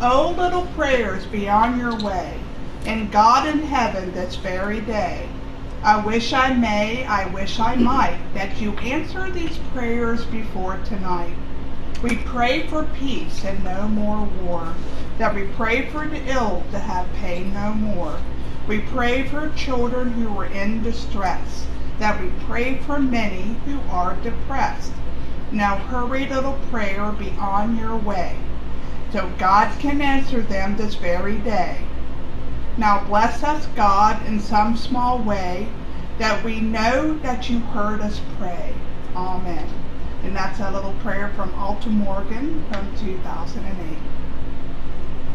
Oh, little prayers be on your way, and God in heaven this very day. I wish I may, I wish I might, that you answer these prayers before tonight. We pray for peace and no more war, that we pray for the ill to have pain no more. We pray for children who are in distress, that we pray for many who are depressed. Now hurry, little prayer, be on your way, so God can answer them this very day. Now bless us, God, in some small way, that we know that you heard us pray. Amen. And that's a little prayer from Alta Morgan from 2008.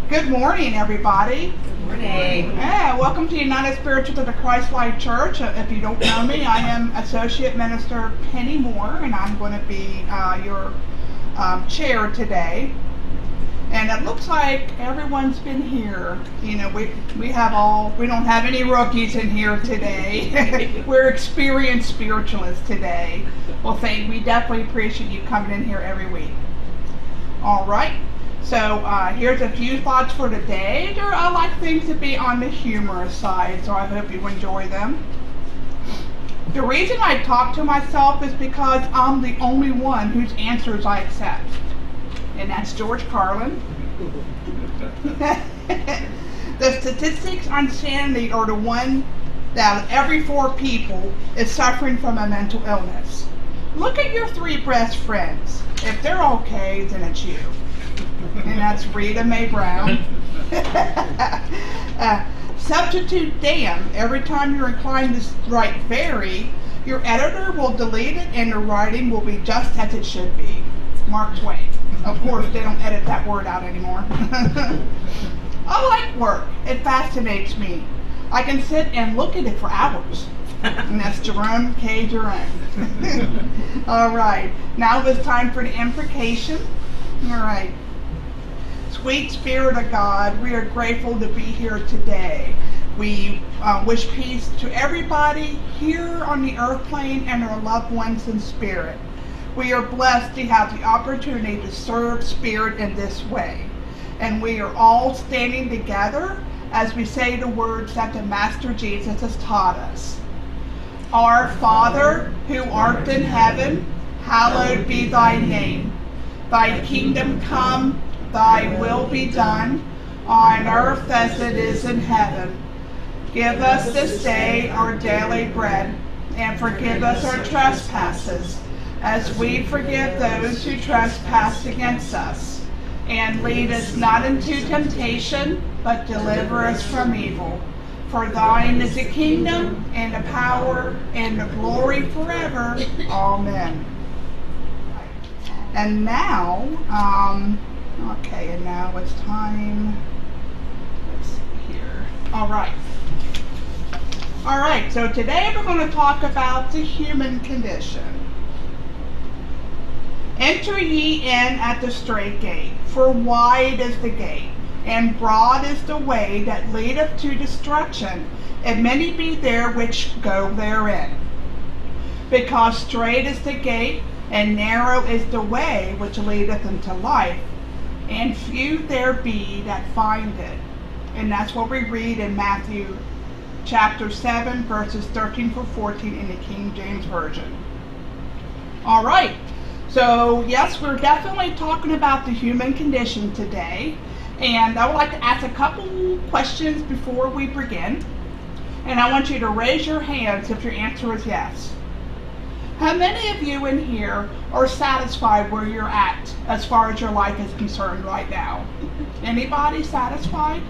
Good morning, everybody. Good morning. Yeah, welcome to United Spiritual of the Christ-like Church. If you don't know me, I am Associate Minister Penney Moore, and I'm going to be your chair today. And it looks like everyone's been here. You know, we don't have any rookies in here today. We're experienced spiritualists today. Well, we definitely appreciate you coming in here every week. All right. So here's a few thoughts for today. I like things to be on the humorous side, so I hope you enjoy them. The reason I talk to myself is because I'm the only one whose answers I accept. And that's George Carlin. The statistics on sanity are the one that every 4 people is suffering from a mental illness. Look at your 3 best friends. If they're okay, then it's you. And that's Rita Mae Brown. Substitute damn every time you're inclined to write very. Your editor will delete it and the writing will be just as it should be. Mark Twain. Of course, they don't edit that word out anymore. I like work. It fascinates me. I can sit and look at it for hours. And that's Jerome K. Jerome. All right. Now it's time for the imprecation. All right. Sweet Spirit of God, we are grateful to be here today. We wish peace to everybody here on the earth plane and our loved ones in spirit. We are blessed to have the opportunity to serve Spirit in this way. And we are all standing together as we say the words that the Master Jesus has taught us. Our Father, who art in heaven, hallowed be thy name. Thy kingdom come, thy will be done, on earth as it is in heaven. Give us this day our daily bread, and forgive us our trespasses, as we forgive those who trespass against us. And lead us not into temptation, but deliver us from evil. For thine is the kingdom, and the power, and the glory forever. Amen. And now, and now it's time, let's see here. All right, so today we're going to talk about the human condition. Enter ye in at the strait gate, for wide is the gate, and broad is the way that leadeth to destruction, and many be there which go therein. Because strait is the gate, and narrow is the way which leadeth unto life, and few there be that find it. And that's what we read in Matthew chapter 7, verses 13 through 14 in the King James Version. All right. So, yes, we're definitely talking about the human condition today, and I would like to ask a couple questions before we begin, and I want you to raise your hands if your answer is yes. How many of you in here are satisfied where you're at as far as your life is concerned right now? Anybody satisfied?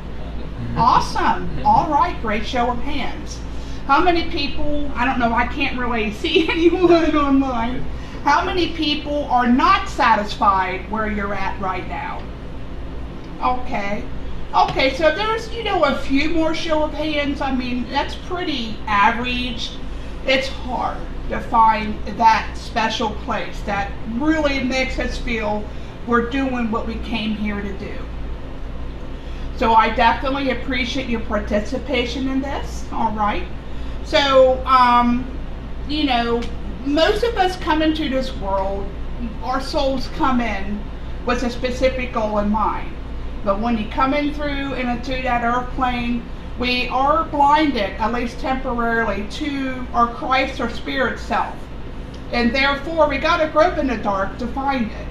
Awesome. All right, great show of hands. How many people, I don't know, I can't really see anyone online. How many people are not satisfied where you're at right now? Okay, so there's, a few more show of hands. I mean, that's pretty average. It's hard to find that special place that really makes us feel we're doing what we came here to do. So I definitely appreciate your participation in this, all right? So, most of us come into this world, our souls come in with a specific goal in mind. But when you come in through and into that earth plane, we are blinded, at least temporarily, to our Christ or spirit self. And therefore, we got to grope in the dark to find it.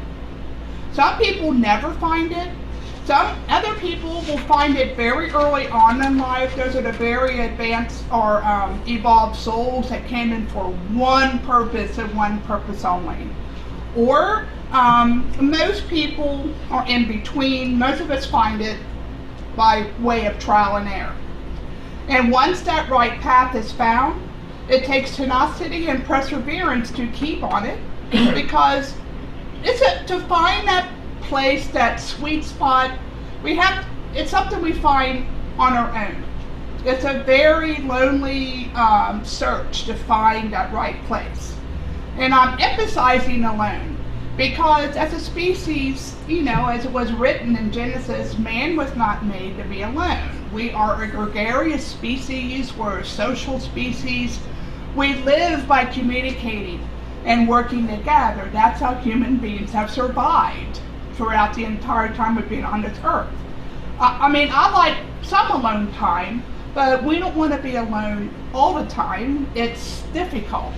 Some people never find it. Some other people will find it very early on in life. Those are the very advanced or evolved souls that came in for one purpose and one purpose only. Or most people are in between. Most of us find it by way of trial and error. And once that right path is found, it takes tenacity and perseverance to keep on it, because to find that place, that sweet spot, it's something we find on our own. It's a very lonely search to find that right place. And I'm emphasizing alone, because as a species, as it was written in Genesis, man was not made to be alone. We are a gregarious species, we're a social species. We live by communicating and working together. That's how human beings have survived throughout the entire time we've been on this earth. I like some alone time, but we don't want to be alone all the time. It's difficult.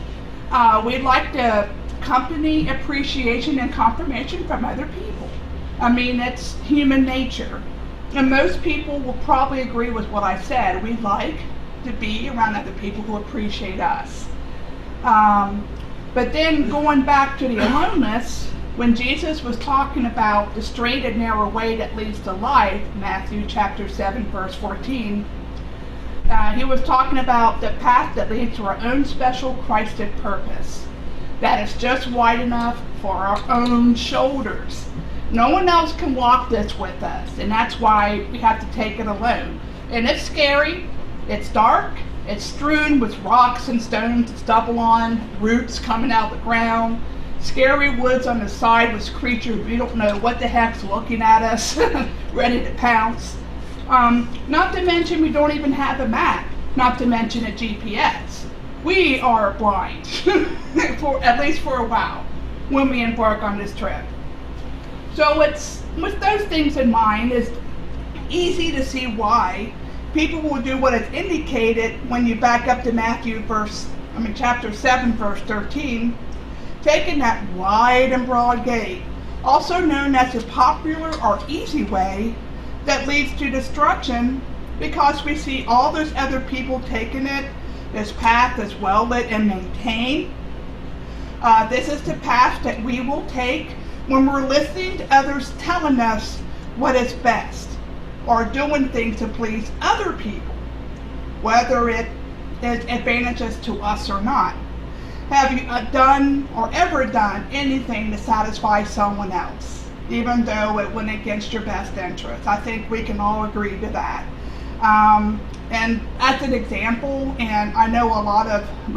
We like the company, appreciation, and confirmation from other people. It's human nature. And most people will probably agree with what I said. We like to be around other people who appreciate us. But then going back to the aloneness, when Jesus was talking about the straight and narrow way that leads to life, Matthew chapter 7, verse 14, he was talking about the path that leads to our own special Christed purpose. That is just wide enough for our own shoulders. No one else can walk this with us, and that's why we have to take it alone. And it's scary, it's dark, it's strewn with rocks and stones to stumble on, roots coming out of the ground, scary woods on the side with creatures we don't know what the heck's looking at us, ready to pounce. Not to mention we don't even have a map, not to mention a GPS. We are blind, at least for a while, when we embark on this trip. So it's, with those things in mind, it's easy to see why people will do what is indicated when you back up to chapter 7, verse 13, taking that wide and broad gate, also known as the popular or easy way, that leads to destruction, because we see all those other people taking it. This path is well lit and maintained. This is the path that we will take when we're listening to others telling us what is best, or doing things to please other people, whether it is advantageous to us or not. Have you done or ever done anything to satisfy someone else, even though it went against your best interest? I think we can all agree to that. And as an example, and we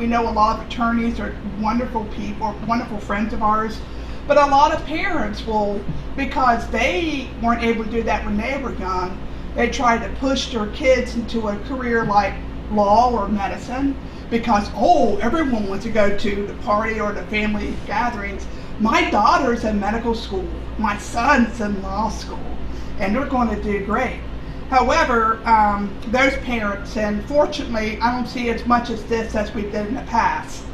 know a lot of attorneys are wonderful people, wonderful friends of ours, but a lot of parents will, because they weren't able to do that when they were young, they try to push their kids into a career like law or medicine, because, everyone wants to go to the party or the family gatherings. My daughter's in medical school, my son's in law school, and they're going to do great. However, those parents, and fortunately I don't see as much as this as we did in the past,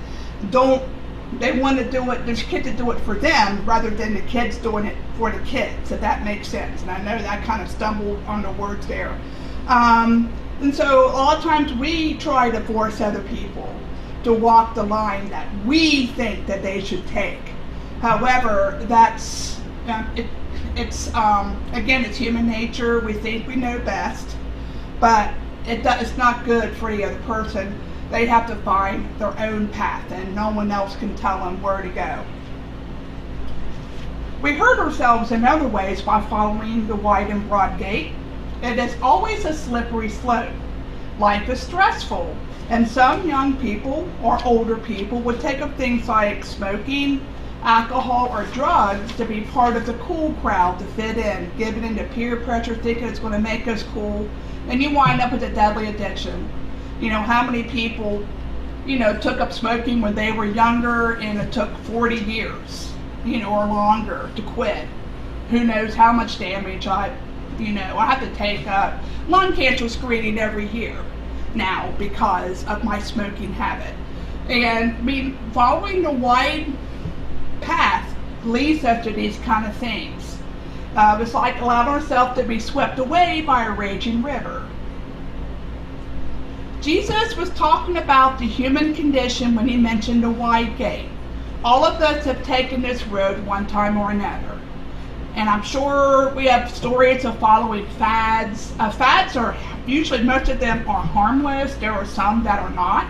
they want to do it, there's kids to do it for them rather than the kids doing it for the kids, if that makes sense. And I know that I kind of stumbled on the words there. And so a lot of times we try to force other people to walk the line that we think that they should take. However, that's, again, it's human nature. We think we know best, but it's not good for the other person. They have to find their own path, and no one else can tell them where to go. We hurt ourselves in other ways by following the wide and broad gate. It is always a slippery slope. Life is stressful, and some young people or older people would take up things like smoking, alcohol, or drugs to be part of the cool crowd, to fit in, giving into peer pressure, thinking it's going to make us cool, and you wind up with a deadly addiction. How many people, took up smoking when they were younger, and it took 40 years, or longer to quit. Who knows how much damage I have to take a lung cancer screening every year now because of my smoking habit. And following the wide path leads us to these kind of things. It's like allowing ourselves to be swept away by a raging river. Jesus was talking about the human condition when he mentioned the wide gate. All of us have taken this road one time or another. And I'm sure we have stories of following fads. Fads are usually, most of them are harmless. There are some that are not.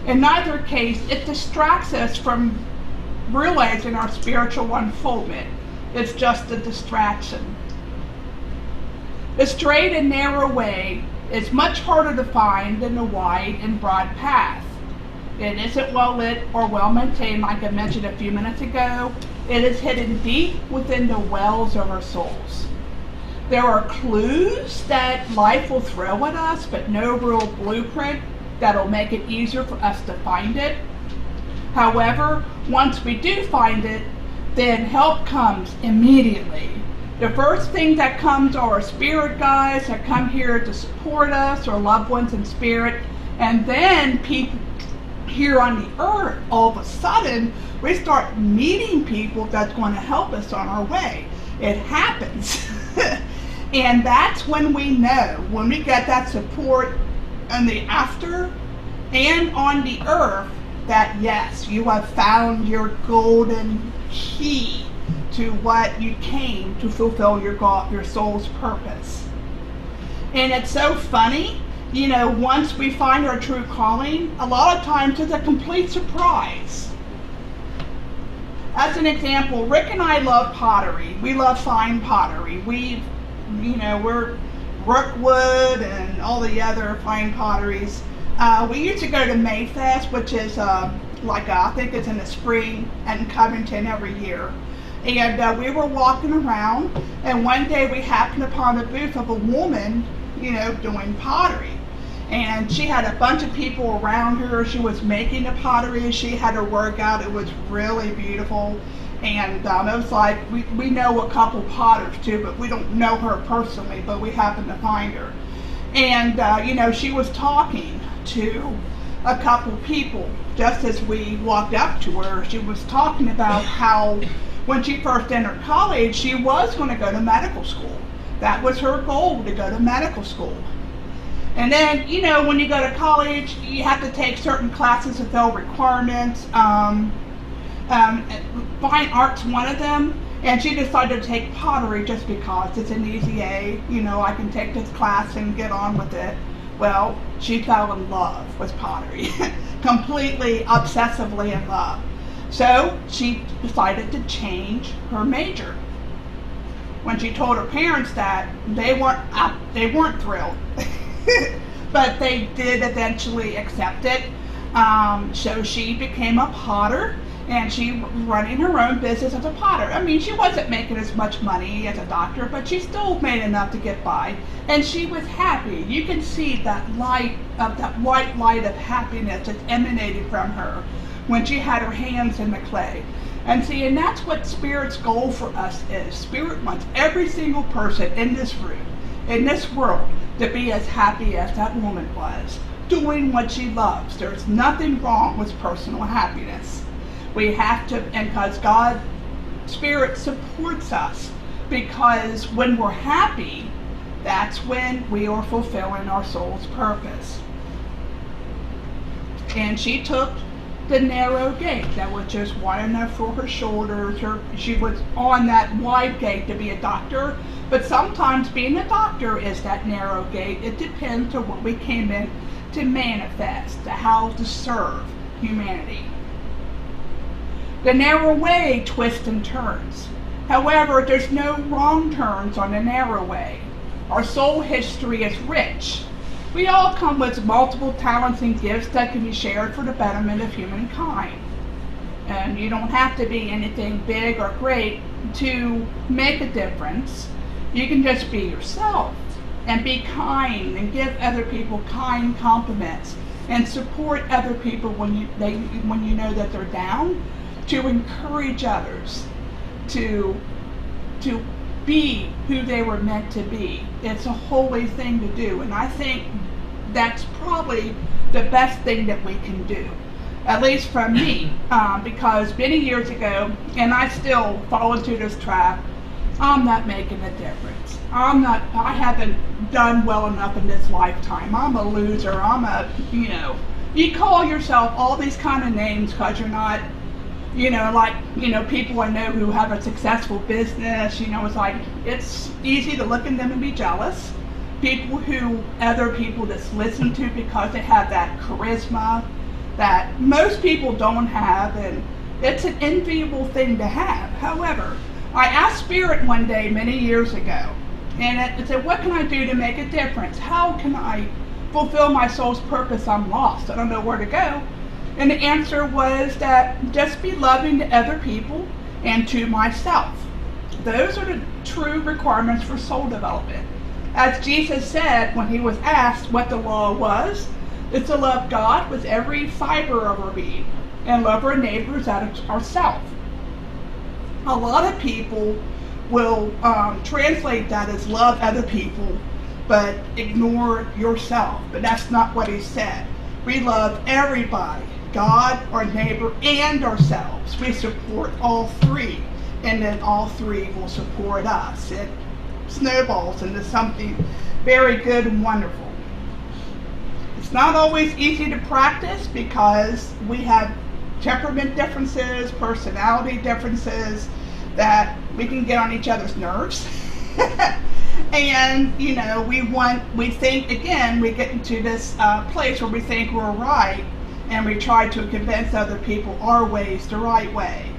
In neither case, it distracts us from realizing our spiritual unfoldment. It's just a distraction. The straight and narrow way is much harder to find than the wide and broad path. It isn't well lit or well maintained, like I mentioned a few minutes ago. It is hidden deep within the wells of our souls. There are clues that life will throw at us, but no real blueprint that'll make it easier for us to find it. However, once we do find it, then help comes immediately. The first thing that comes are our spirit guides that come here to support us, or loved ones in spirit, and then people here on the earth, all of a sudden, we start meeting people that's going to help us on our way. It happens. And that's when we know, when we get that support in the after and on the earth, that yes, you have found your golden key to what you came to fulfill your soul's purpose. And it's so funny, once we find our true calling, a lot of times it's a complete surprise. As an example, Rick and I love pottery. We love fine pottery. We're Rookwood and all the other fine potteries. We used to go to Mayfest, which is I think it's in the spring in Covington every year. And we were walking around, and one day we happened upon a booth of a woman, doing pottery. And she had a bunch of people around her. She was making the pottery. She had her work out. It was really beautiful. And it was like, we know a couple potters too, but we don't know her personally, but we happened to find her. And, she was talking to a couple people just as we walked up to her. She was talking about how when she first entered college, she was going to go to medical school. That was her goal, to go to medical school. And then, when you go to college, you have to take certain classes to fill requirements. Fine art's one of them. And she decided to take pottery just because it's an easy A. I can take this class and get on with it. Well, she fell in love with pottery, completely, obsessively in love. So she decided to change her major. When she told her parents that, they weren't thrilled, but they did eventually accept it. So she became a potter, and she was running her own business as a potter. She wasn't making as much money as a doctor, but she still made enough to get by, and she was happy. You can see that light, that white light of happiness that emanated from her when she had her hands in the clay. And that's what Spirit's goal for us is. Spirit wants every single person in this room, in this world, to be as happy as that woman was, doing what she loves. There's nothing wrong with personal happiness. We have to, and because God, Spirit supports us, because when we're happy, that's when we are fulfilling our soul's purpose. And she took the narrow gate that was just wide enough for her shoulders. She was on that wide gate to be a doctor, but sometimes being a doctor is that narrow gate. It depends on what we came in to manifest, to how to serve humanity. The narrow way twists and turns. However, there's no wrong turns on the narrow way. Our soul history is rich. We all come with multiple talents and gifts that can be shared for the betterment of humankind. And you don't have to be anything big or great to make a difference. You can just be yourself and be kind and give other people kind compliments and support other people when you know that they're down, to encourage others, to be who they were meant to be. It's a holy thing to do, and I think that's probably the best thing that we can do, at least for me, because many years ago, and I still fall into this trap, I'm not making a difference. I haven't done well enough in this lifetime. I'm a loser. You call yourself all these kind of names because you're not, people I know who have a successful business, it's like, it's easy to look at them and be jealous. People who other people just listen to because they have that charisma that most people don't have, and it's an enviable thing to have. However, I asked Spirit one day many years ago, and it said, what can I do to make a difference? How can I fulfill my soul's purpose? I'm lost. I don't know where to go. And the answer was that just be loving to other people and to myself. Those are the true requirements for soul development. As Jesus said when he was asked what the law was, it's to love God with every fiber of our being and love our neighbors as ourselves. A lot of people will translate that as love other people but ignore yourself. But that's not what he said. We love everybody, God, our neighbor, and ourselves. We support all three, and then all three will support us. It snowballs into something very good and wonderful. It's not always easy to practice because we have temperament differences, personality differences, that we can get on each other's nerves. And, we think, again, we get into this place where we think we're right, and we try to convince other people our way is the right way.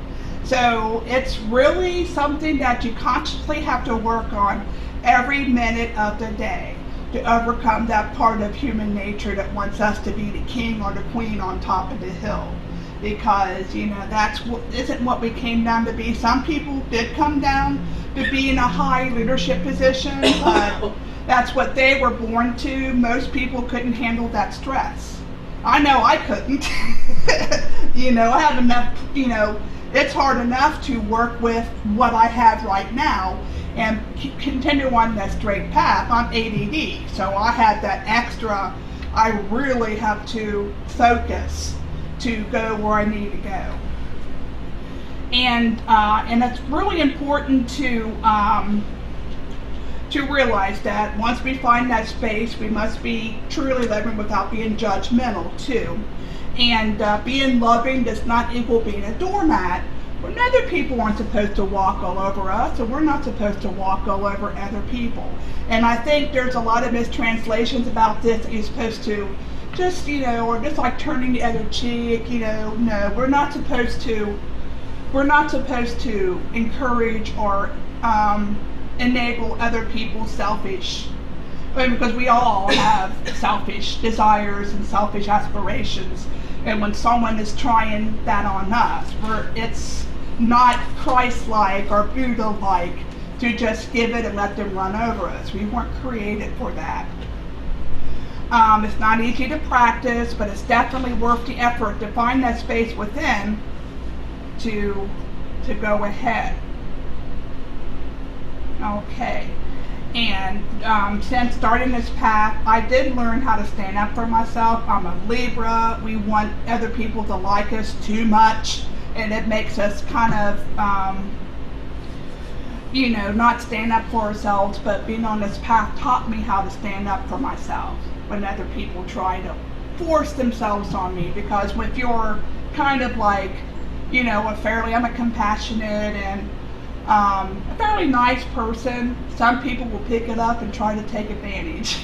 So it's really something that you consciously have to work on every minute of the day to overcome that part of human nature that wants us to be the king or the queen on top of the hill. Because, that's isn't what we came down to be. Some people did come down to be in a high leadership position, but that's what they were born to. Most people couldn't handle that stress. I know I couldn't. I have enough, it's hard enough to work with what I have right now and continue on that straight path. I'm ADD, so I had that extra, I really have to focus to go where I need to go. And it's really important to realize that once we find that space, we must be truly living without being judgmental too. And being loving does not equal being a doormat. When other people aren't supposed to walk all over us, and we're not supposed to walk all over other people. And I think there's a lot of mistranslations about this. You're supposed to just, or just like turning the other cheek, no, we're not supposed to encourage or enable other people's selfish, because we all have selfish desires and selfish aspirations. And when someone is trying that on us, it's not Christ-like or Buddha-like to just give it and let them run over us. We weren't created for that. It's not easy to practice, but it's definitely worth the effort to find that space within to go ahead. Okay. And since starting this path, I did learn how to stand up for myself. I'm a Libra. We want other people to like us too much, and it makes us kind of, not stand up for ourselves. But being on this path taught me how to stand up for myself when other people try to force themselves on me. Because if you're kind of like, I'm a compassionate and a fairly nice person, some people will pick it up and try to take advantage.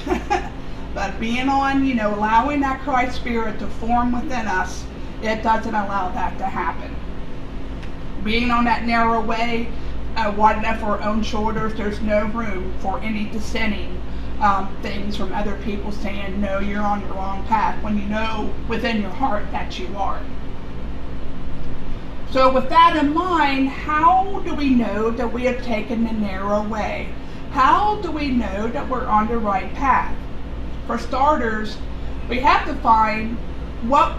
But being on, allowing that Christ spirit to form within us, it doesn't allow that to happen. Being on that narrow way, wide enough for our own shoulders, there's no room for any dissenting things from other people saying, no, you're on the wrong path, when you know within your heart that you are. So with that in mind, how do we know that we have taken the narrow way? How do we know that we're on the right path? For starters, we have to find what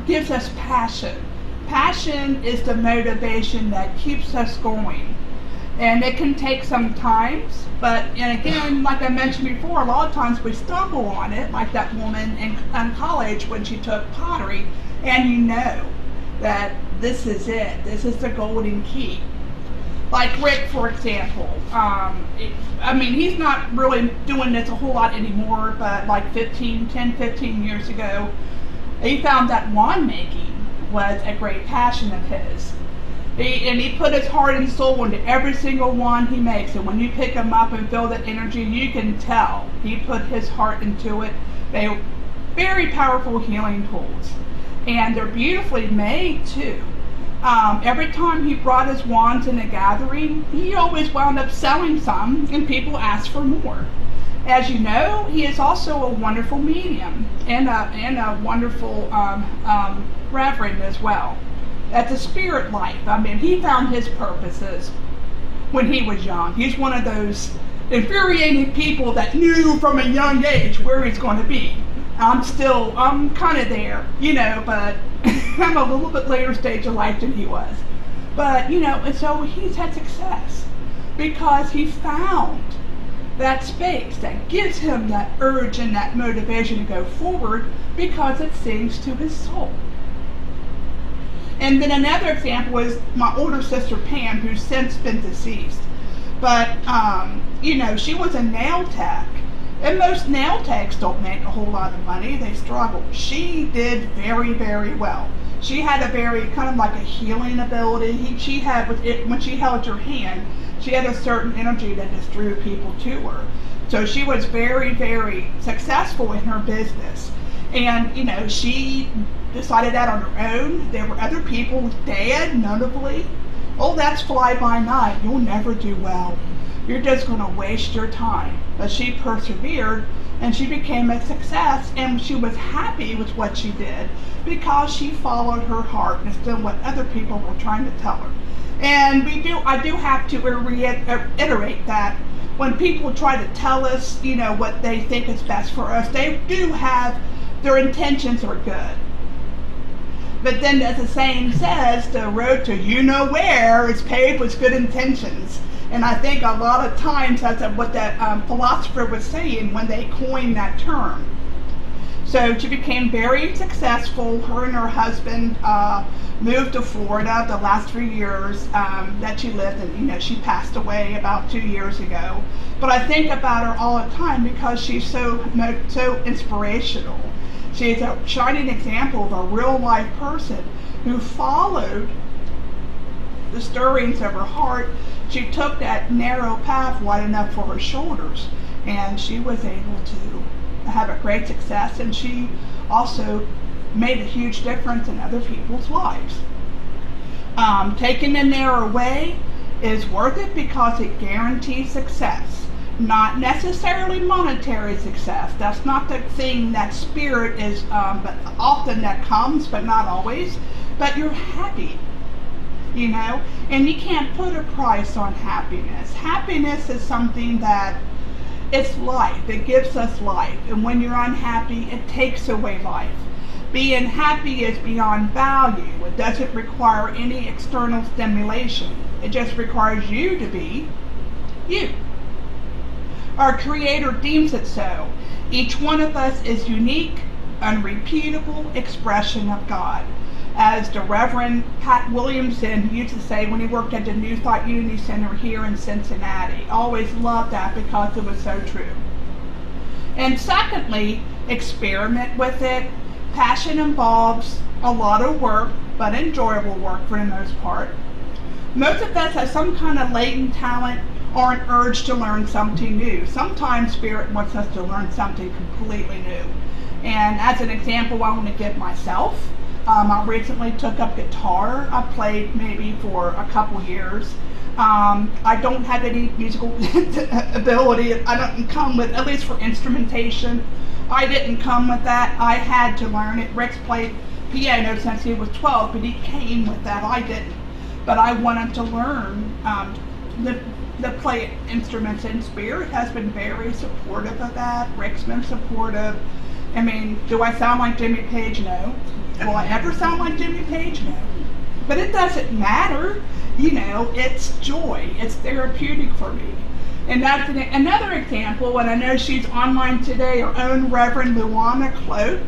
gives us passion. Passion is the motivation that keeps us going. And it can take some times, but, and again, like I mentioned before, a lot of times we stumble on it, like that woman in college when she took pottery, and you know that this is it, this is the golden key. Like Rick, for example, I mean, he's not really doing this a whole lot anymore, but like 10, 15 years ago, he found that wand making was a great passion of his. He put his heart and soul into every single wand he makes, and when you pick them up and feel that energy, you can tell he put his heart into it. They're very powerful healing tools, and they're beautifully made too. Every time he brought his wands in a gathering, he always wound up selling some, and people asked for more. As you know, he is also a wonderful medium and a wonderful reverend as well. That's a spirit life. I mean, he found his purposes when he was young. He's one of those infuriating people that knew from a young age where he's going to be. I'm kind of there, you know, but I'm a little bit later stage of life than he was. But, you know, and so he's had success because he found that space that gives him that urge and that motivation to go forward because it sings to his soul. And then another example is my older sister Pam, who's since been deceased. But, you know, she was a nail tech. And most nail techs don't make a whole lot of money. They struggle. She did very, very well. She had a very kind of like a healing ability. She had, with it, when she held your hand, she had a certain energy that just drew people to her. So she was very, very successful in her business. And, you know, she decided that on her own. There were other people, Dad, notably. Oh, that's fly by night. You'll never do well. You're just going to waste your time. But she persevered, and she became a success, and she was happy with what she did because she followed her heart instead of what other people were trying to tell her. And I do have to reiterate that when people try to tell us, you know, what they think is best for us, they do have, their intentions are good. But then, as the saying says, the road to you-know-where is paved with good intentions. And I think a lot of times that's what that philosopher was saying when they coined that term. So she became very successful. Her and her husband moved to Florida the last 3 years that she lived, and, you know, she passed away about 2 years ago. But I think about her all the time because she's so inspirational. She's a shining example of a real-life person who followed the stirrings of her heart. She took that narrow path wide enough for her shoulders, and she was able to have a great success, and she also made a huge difference in other people's lives. Taking the narrow way is worth it because it guarantees success. Not necessarily monetary success. That's not the thing that spirit is, but often that comes, but not always. But you're happy, you know, and you can't put a price on happiness. Happiness is something that, it's life. It gives us life. And when you're unhappy, it takes away life. Being happy is beyond value. It doesn't require any external stimulation. It just requires you to be you. Our Creator deems it so. Each one of us is unique, unrepeatable expression of God. As the Reverend Pat Williamson used to say when he worked at the New Thought Unity Center here in Cincinnati. Always loved that because it was so true. And secondly, experiment with it. Passion involves a lot of work, but enjoyable work for the most part. Most of us have some kind of latent talent or an urge to learn something new. Sometimes Spirit wants us to learn something completely new. And as an example, I want to give myself. I recently took up guitar. I played maybe for a couple years. I don't have any musical ability. I don't come with, at least for instrumentation, I didn't come with that. I had to learn it. Rick's played piano since he was 12, but he came with that. I didn't. But I wanted to learn the play instruments, and Spirit has been very supportive of that. Rick's been supportive. I mean, do I sound like Jimmy Page? No. Will I ever sound like Jimmy Page? No. But it doesn't matter. it's joy. It's therapeutic for me. And that's another example, and I know she's online today, our own Reverend Luana Cloak.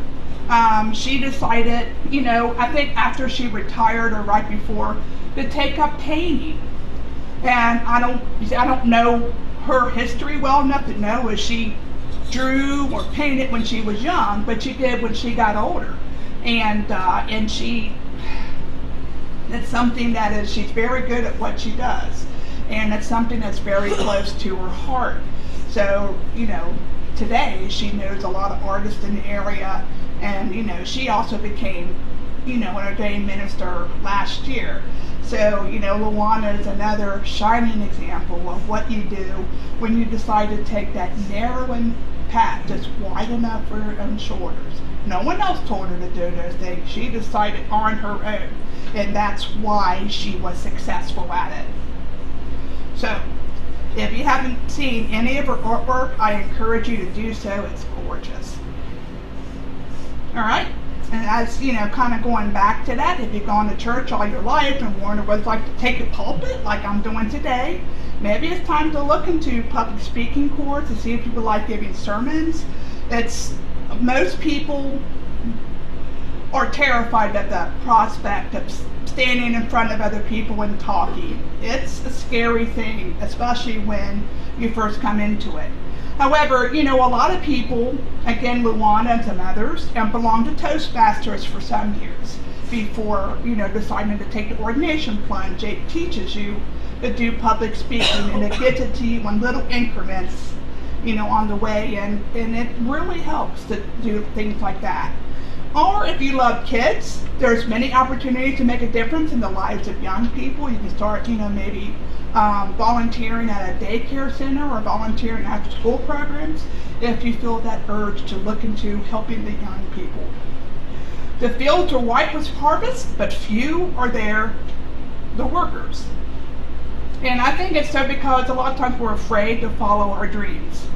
She decided, I think after she retired or right before, to take up painting. And I don't know her history well enough to know if she drew or painted when she was young, but she did when she got older. And it's something she's very good at what she does. And it's something that's very close to her heart. So, today she knows a lot of artists in the area, and, she also became, an ordained minister last year. So, Luana is another shining example of what you do when you decide to take that narrowing path that's wide enough for her own shoulders. No one else told her to do those things. She decided on her own, and that's why she was successful at it. So, if you haven't seen any of her artwork, I encourage you to do so. It's gorgeous. Alright? And as, kind of going back to that, if you've gone to church all your life and wondered what it's like to take the pulpit, like I'm doing today, maybe it's time to look into public speaking courses to see if you would like giving sermons. Most people are terrified of the prospect of standing in front of other people and talking. It's a scary thing, especially when you first come into it. However, a lot of people, again, Luana and some others, belong to Toastmasters for some years before, deciding to take the ordination plunge. It teaches you to do public speaking, and it gets it to you in little increments, on the way, and it really helps to do things like that. Or if you love kids, there's many opportunities to make a difference in the lives of young people. You can start, maybe volunteering at a daycare center or volunteering after school programs if you feel that urge to look into helping the young people. The fields are white with harvest, but few are there, the workers. And I think it's so because a lot of times we're afraid to follow our dreams,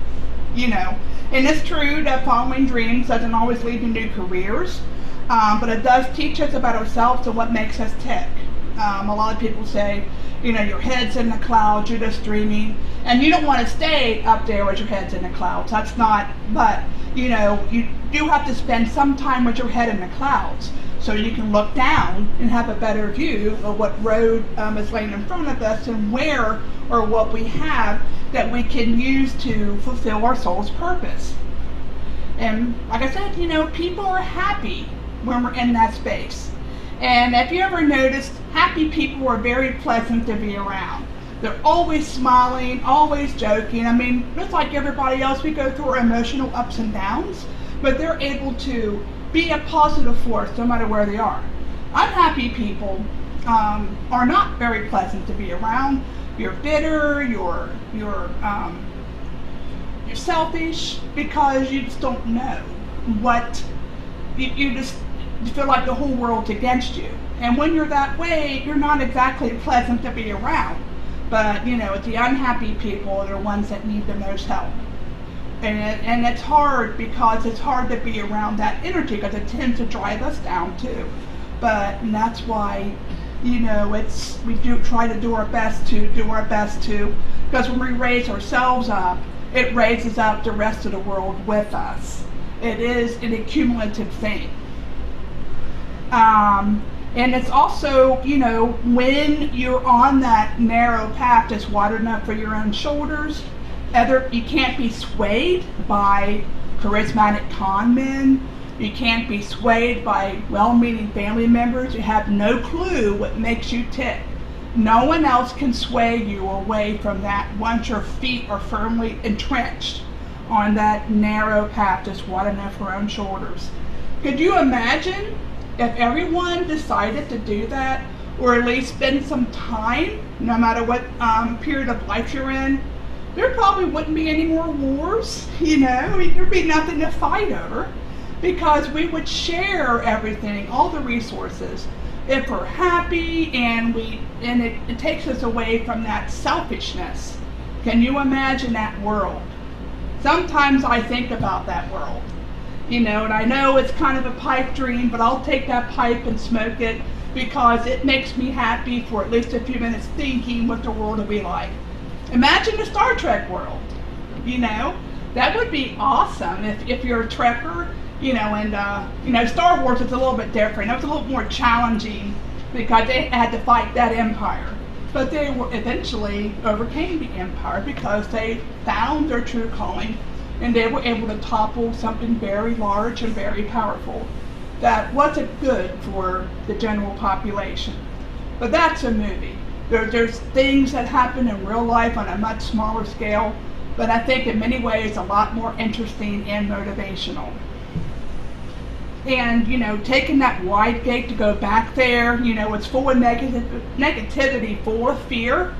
And it's true that following dreams doesn't always lead to new careers, but it does teach us about ourselves and what makes us tick. A lot of people say, your head's in the clouds, you're just dreaming, and you don't want to stay up there with your head's in the clouds. That's not, but, you do have to spend some time with your head in the clouds so you can look down and have a better view of what road is laying in front of us and where or what we have that we can use to fulfill our soul's purpose. And like I said, people are happy when we're in that space. And if you ever noticed, happy people are very pleasant to be around. They're always smiling, always joking. I mean, just like everybody else, we go through our emotional ups and downs, but they're able to be a positive force no matter where they are. Unhappy people are not very pleasant to be around. You're bitter, you're selfish because you just don't know what, you just feel like the whole world's against you. And when you're that way, you're not exactly pleasant to be around. But, the unhappy people are the ones that need the most help. And it's hard because it's hard to be around that energy because it tends to drive us down too. And that's why, we do try to do our best to, because when we raise ourselves up, it raises up the rest of the world with us. It is an accumulative thing. And it's also, when you're on that narrow path that's wide enough for your own shoulders, you can't be swayed by charismatic con men. You can't be swayed by well-meaning family members who have no clue what makes you tick. No one else can sway you away from that once your feet are firmly entrenched on that narrow path that's wide enough for our own shoulders. Could you imagine if everyone decided to do that, or at least spend some time, no matter what period of life you're in? There probably wouldn't be any more wars, there'd be nothing to fight over, because we would share everything, all the resources, if we're happy, and it takes us away from that selfishness. Can you imagine that world? Sometimes I think about that world. And I know it's kind of a pipe dream, but I'll take that pipe and smoke it because it makes me happy for at least a few minutes thinking what the world would be like. Imagine the Star Trek world, you know? That would be awesome if you're a Trekker, you know, and, you know, Star Wars is a little bit different. It was a little more challenging because they had to fight that empire. But they eventually overcame the empire because they found their true calling and they were able to topple something very large and very powerful that wasn't good for the general population. But that's a movie. There's things that happen in real life on a much smaller scale, but I think in many ways a lot more interesting and motivational. And, you know, taking that wide gate to go back there, you know, it's full of negativity, full of fear.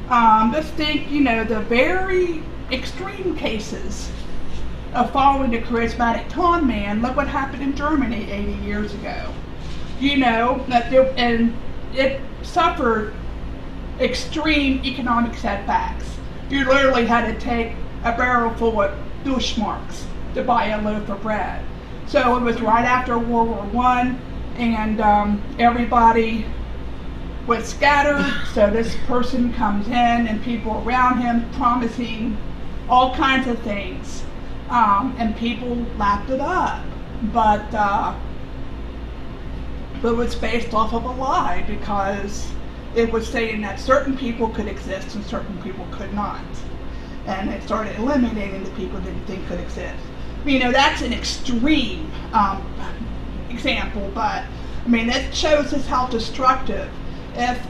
Just think, you know, the very extreme cases of following a charismatic con man. Look what happened in Germany 80 years ago. You know, and it suffered extreme economic setbacks. You literally had to take a barrel full of Deutschmarks to buy a loaf of bread. So it was right after World War I, and everybody was scattered. So this person comes in, and people around him promising all kinds of things, and people lapped it up. But it was based off of a lie, because it was saying that certain people could exist and certain people could not. And it started eliminating the people that didn't think could exist. You know, that's an extreme example, but I mean, it shows us how destructive if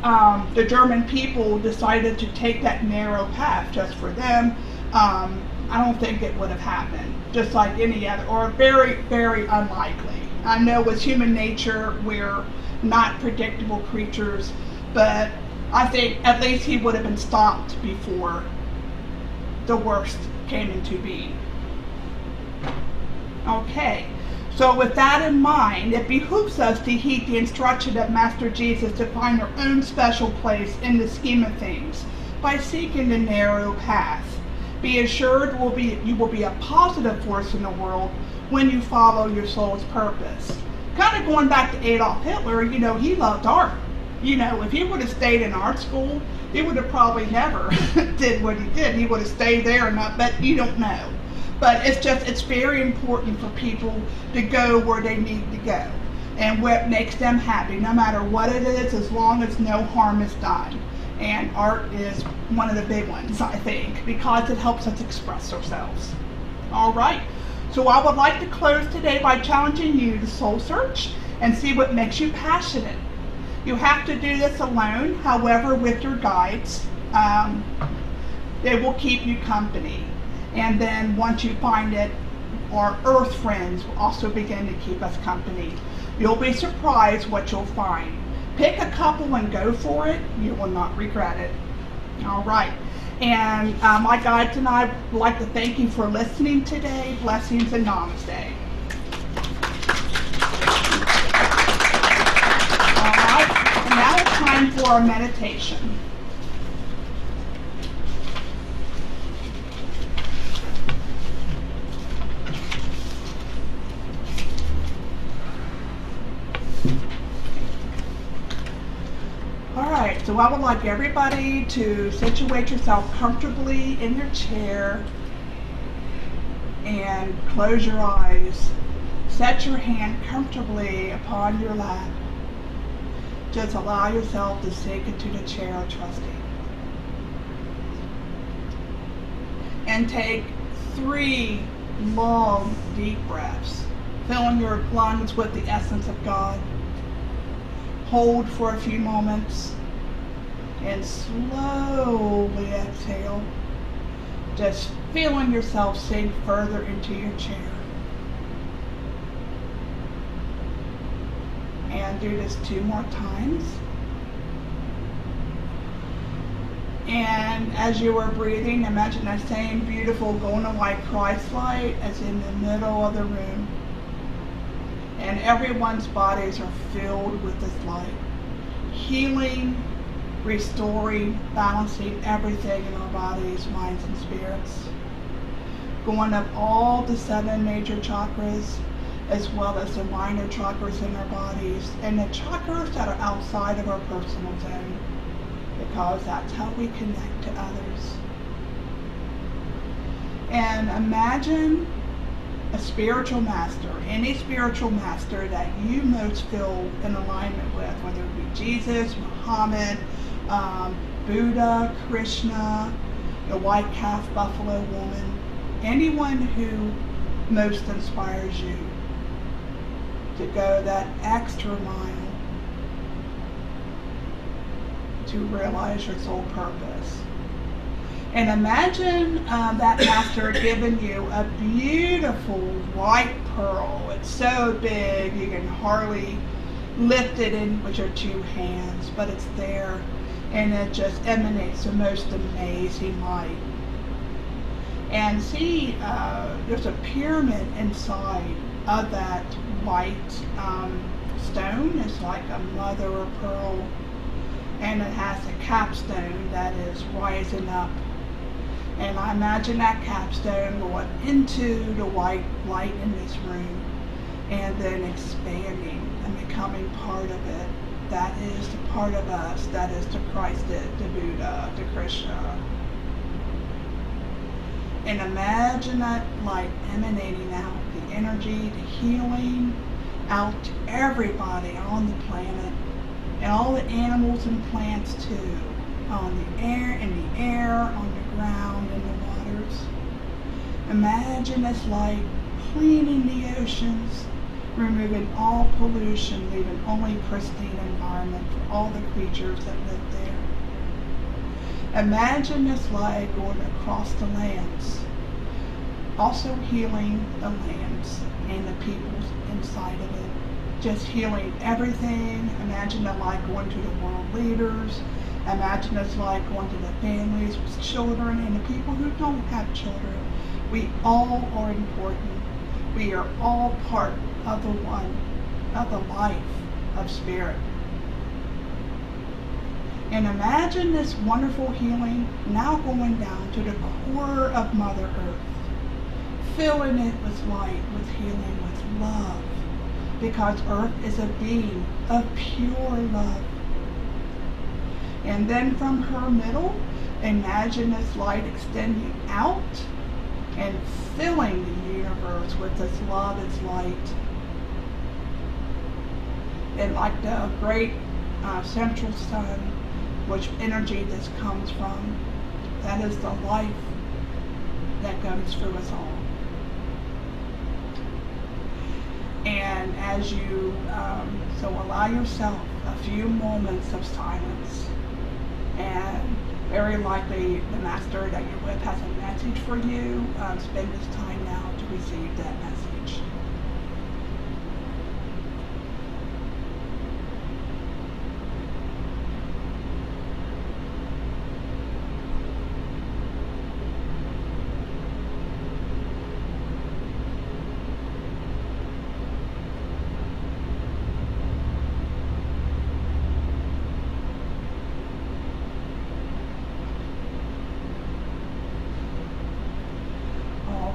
the German people decided to take that narrow path just for them. I don't think it would have happened, just like any other, or very, very unlikely. I know with human nature, we're not predictable creatures, but I think at least he would have been stopped before the worst came into being. Okay, so with that in mind, it behooves us to heed the instruction of Master Jesus to find our own special place in the scheme of things by seeking the narrow path. Be assured you will be a positive force in the world when you follow your soul's purpose. Kind of going back to Adolf Hitler, you know, he loved art. You know, if he would have stayed in art school, he would have probably never did what he did. He would have stayed there and not, but you don't know. But it's very important for people to go where they need to go and what makes them happy, no matter what it is, as long as no harm is done. And art is one of the big ones, I think, because it helps us express ourselves. All right, so I would like to close today by challenging you to soul search and see what makes you passionate. You have to do this alone, however, with your guides. They will keep you company. And then once you find it, our earth friends will also begin to keep us company. You'll be surprised what you'll find. Pick a couple and go for it. You will not regret it. All right. And my guides and I would like to thank you for listening today. Blessings and namaste. All right. And now it's time for our meditation. Alright, so I would like everybody to situate yourself comfortably in your chair and close your eyes. Set your hand comfortably upon your lap. Just allow yourself to sink into the chair of trusting. And take 3 long, deep breaths, filling your lungs with the essence of God. Hold for a few moments and slowly exhale, just feeling yourself sink further into your chair. And do this 2 more times. And as you are breathing, imagine that same beautiful golden white Christ light as in the middle of the room. And everyone's bodies are filled with this light, healing, restoring, balancing everything in our bodies, minds, and spirits. Going up all the 7 major chakras as well as the minor chakras in our bodies and the chakras that are outside of our personal zone, because that's how we connect to others. And imagine a spiritual master, any spiritual master that you most feel in alignment with, whether it be Jesus, Muhammad, Buddha, Krishna, the white calf buffalo woman, anyone who most inspires you to go that extra mile to realize your soul purpose. And imagine that master giving you a beautiful white pearl. It's so big you can hardly lift it in with your two hands, but it's there, and it just emanates the most amazing light. And see, there's a pyramid inside of that white stone. It's like a mother of pearl, and it has a capstone that is rising up. And I imagine that capstone going into the white light in this room and then expanding and becoming part of it. That is the part of us that is to Christ, to Buddha, to Krishna. And imagine that light emanating out, the energy, the healing out to everybody on the planet, and all the animals and plants too, on the air, in the air, on the ground, in the waters. Imagine this light cleaning the oceans, removing all pollution, leaving only pristine environment for all the creatures that live there. Imagine this light going across the lands, also healing the lands and the peoples inside of it, just healing everything. Imagine the light going to the world leaders. Imagine this light going to the families with children and the people who don't have children. We all are important. We are all part of the one, of the life of spirit. And imagine this wonderful healing now going down to the core of Mother Earth, filling it with light, with healing, with love, because Earth is a being of pure love. And then from her middle, imagine this light extending out and filling the universe with this love, its light. And like the great central sun, which energy this comes from, that is the life that goes through us all. And as you, so allow yourself a few moments of silence, and very likely the master that you're with has a message for you. Spend this time now to receive that message.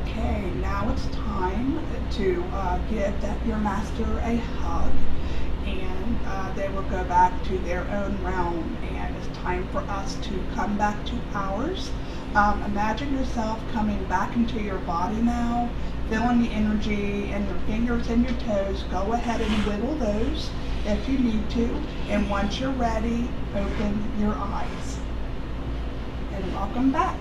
Okay, now it's time to give your master a hug, and they will go back to their own realm, and it's time for us to come back to ours. Imagine yourself coming back into your body now, feeling the energy in your fingers and your toes. Go ahead and wiggle those if you need to, and once you're ready, open your eyes. And welcome back.